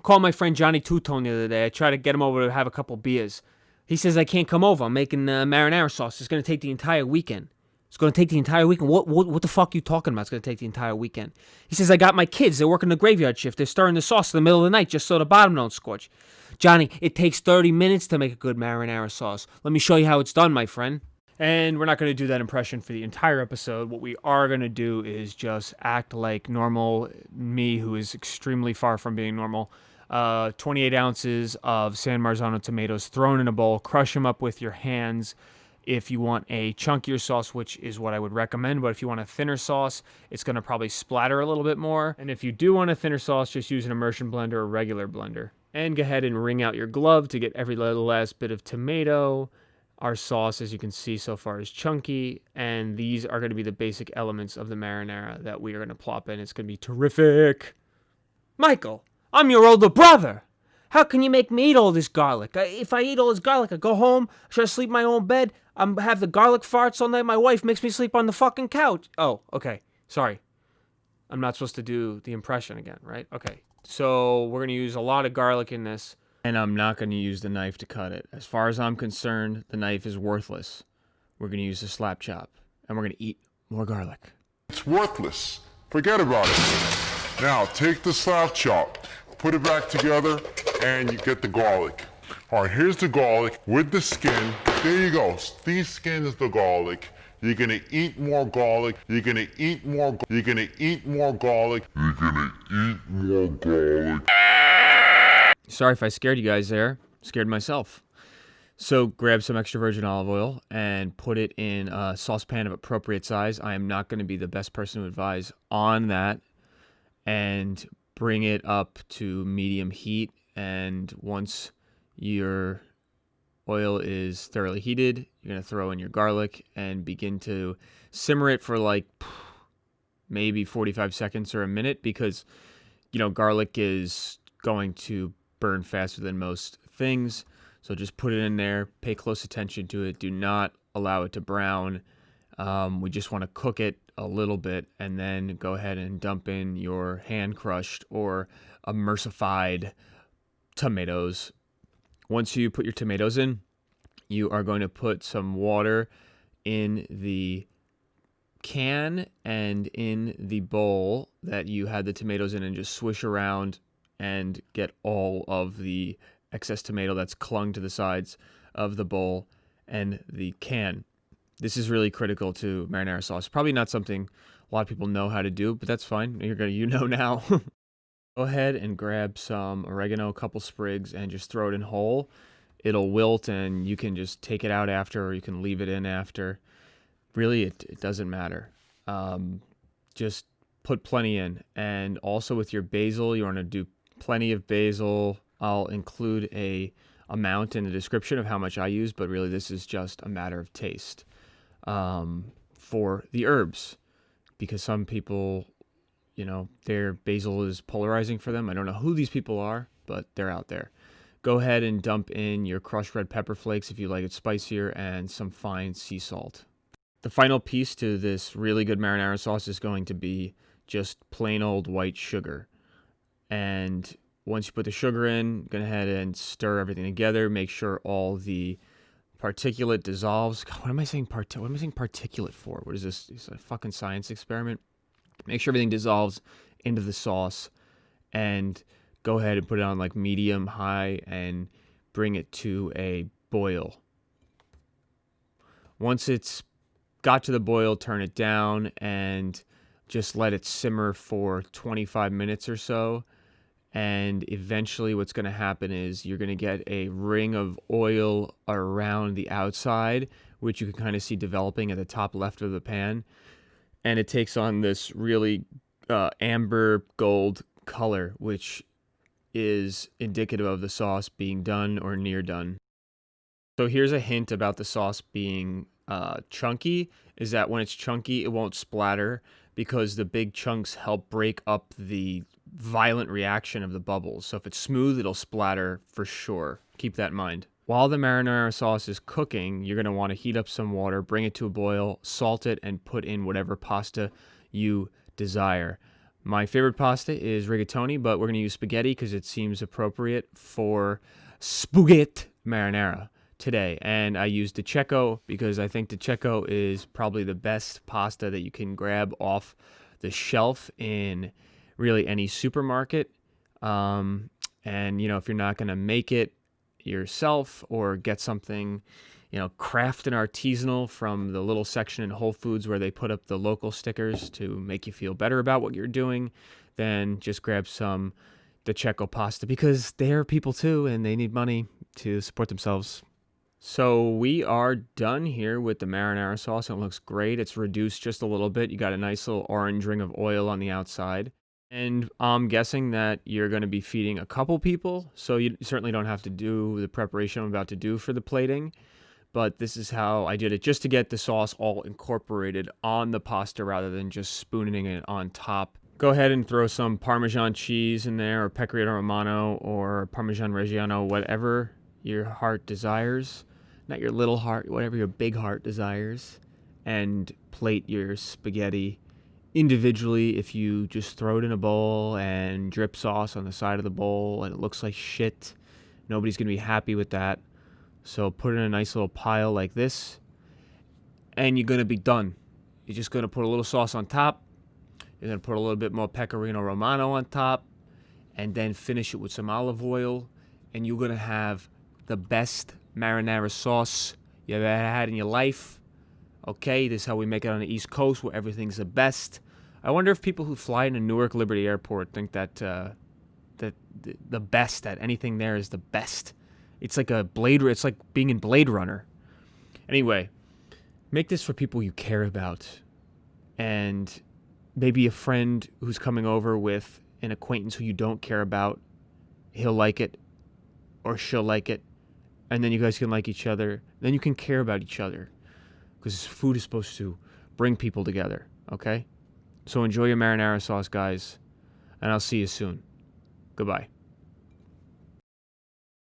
Called my friend Johnny Tutone the other day. I tried to get him over to have a couple beers. He says I can't come over. I'm making marinara sauce. It's going to take the entire weekend. It's going to take the entire weekend. What the fuck are you talking about? It's going to take the entire weekend. He says, I got my kids. They're working the graveyard shift. They're stirring the sauce in the middle of the night just so the bottom don't scorch. Johnny, it takes 30 minutes to make a good marinara sauce. Let me show you how it's done, my friend. And we're not going to do that impression for the entire episode. What we are going to do is just act like normal me, who is extremely far from being normal. 28 ounces of San Marzano tomatoes thrown in a bowl. Crush them up with your hands. If you want a chunkier sauce, which is what I would recommend, but if you want a thinner sauce, it's going to probably splatter a little bit more. And if you do want a thinner sauce, just use an immersion blender or a regular blender. And go ahead and wring out your glove to get every little last bit of tomato. Our sauce, as you can see so far, is chunky, and these are going to be the basic elements of the marinara that we are going to plop in. It's going to be terrific. Michael, I'm your older brother. How can you make me eat all this garlic? If I eat all this garlic, I go home, should I sleep in my own bed? I have the garlic farts all night. My wife makes me sleep on the fucking couch. Oh, okay. Sorry. I'm not supposed to do the impression again, right? Okay. So we're going to use a lot of garlic in this. And I'm not going to use the knife to cut it. As far as I'm concerned, the knife is worthless. We're going to use a slap chop. And we're going to eat more garlic. It's worthless. Forget about it. Now, take the slap chop, put it back together, and you get the garlic. All right, here's the garlic with the skin. There you go. The skin is the garlic. You're going to eat more garlic. You're going to eat more. You're going to eat more garlic. You're going to eat more garlic. Sorry if I scared you guys there. Scared myself. So grab some extra virgin olive oil and put it in a saucepan of appropriate size. I am not going to be the best person to advise on that. And bring it up to medium heat. And once your oil is thoroughly heated, you're going to throw in your garlic and begin to simmer it for like maybe 45 seconds or a minute, because, you know, garlic is going to burn faster than most things. So just put it in there, pay close attention to it. Do not allow it to brown. We just want to cook it a little bit, and then go ahead and dump in your hand crushed or emulsified tomatoes. Once you put your tomatoes in, you are going to put some water in the can and in the bowl that you had the tomatoes in, and just swish around and get all of the excess tomato that's clung to the sides of the bowl and the can. This is really critical to marinara sauce. Probably not something a lot of people know how to do, but that's fine. You know now. Go ahead and grab some oregano, a couple sprigs, and just throw it in whole. It'll wilt, and you can just take it out after, or you can leave it in after. Really, it doesn't matter. Just put plenty in. And also with your basil, you want to do plenty of basil. I'll include a amount in the description of how much I use, but really this is just a matter of taste for the herbs, because some people, you know, their basil is polarizing for them. I don't know who these people are, but they're out there. Go ahead and dump in your crushed red pepper flakes if you like it spicier, and some fine sea salt. The final piece to this really good marinara sauce is going to be just plain old white sugar. And once you put the sugar in, go ahead and stir everything together. Make sure all the particulate dissolves. God, what am I saying particulate for? What is this? It's a fucking science experiment. Make sure everything dissolves into the sauce, and go ahead and put it on like medium high and bring it to a boil. Once it's got to the boil, turn it down and just let it simmer for 25 minutes or so. And eventually what's going to happen is you're going to get a ring of oil around the outside, which you can kind of see developing at the top left of the pan. And it takes on this really amber gold color, which is indicative of the sauce being done or near done. So here's a hint about the sauce being chunky, is that when it's chunky, it won't splatter, because the big chunks help break up the violent reaction of the bubbles. So if it's smooth, it'll splatter for sure. Keep that in mind. While the marinara sauce is cooking, you're going to want to heat up some water, bring it to a boil, salt it, and put in whatever pasta you desire. My favorite pasta is rigatoni, but we're going to use spaghetti because it seems appropriate for spaghetti marinara today. And I used the Checo because I think the Checo is probably the best pasta that you can grab off the shelf in really any supermarket. And, if you're not going to make it yourself or get something, craft and artisanal from the little section in Whole Foods where they put up the local stickers to make you feel better about what you're doing, then just grab some the Checo pasta because they're people too and they need money to support themselves. So we are done here with the marinara sauce. It looks great. It's reduced just a little bit. You got a nice little orange ring of oil on the outside. And I'm guessing that you're going to be feeding a couple people, so you certainly don't have to do the preparation I'm about to do for the plating. But this is how I did it, just to get the sauce all incorporated on the pasta rather than just spooning it on top. Go ahead and throw some Parmesan cheese in there, or Pecorino Romano, or Parmesan Reggiano, whatever your heart desires. Not your little heart, whatever your big heart desires. And plate your spaghetti individually. If you just throw it in a bowl and drip sauce on the side of the bowl and it looks like shit, nobody's going to be happy with that. So put it in a nice little pile like this, and you're going to be done. You're just going to put a little sauce on top. You're going to put a little bit more Pecorino Romano on top, and then finish it with some olive oil, and you're going to have the best marinara sauce you ever had in your life. Okay, this is how we make it on the East Coast, where everything's the best. I wonder if people who fly into Newark Liberty Airport think that the best, that anything there is the best. It's like it's like being in Blade Runner. Anyway, make this for people you care about, and maybe a friend who's coming over with an acquaintance who you don't care about. He'll like it, or she'll like it, and then you guys can like each other. Then you can care about each other, because food is supposed to bring people together, okay? So enjoy your marinara sauce, guys, and I'll see you soon. Goodbye.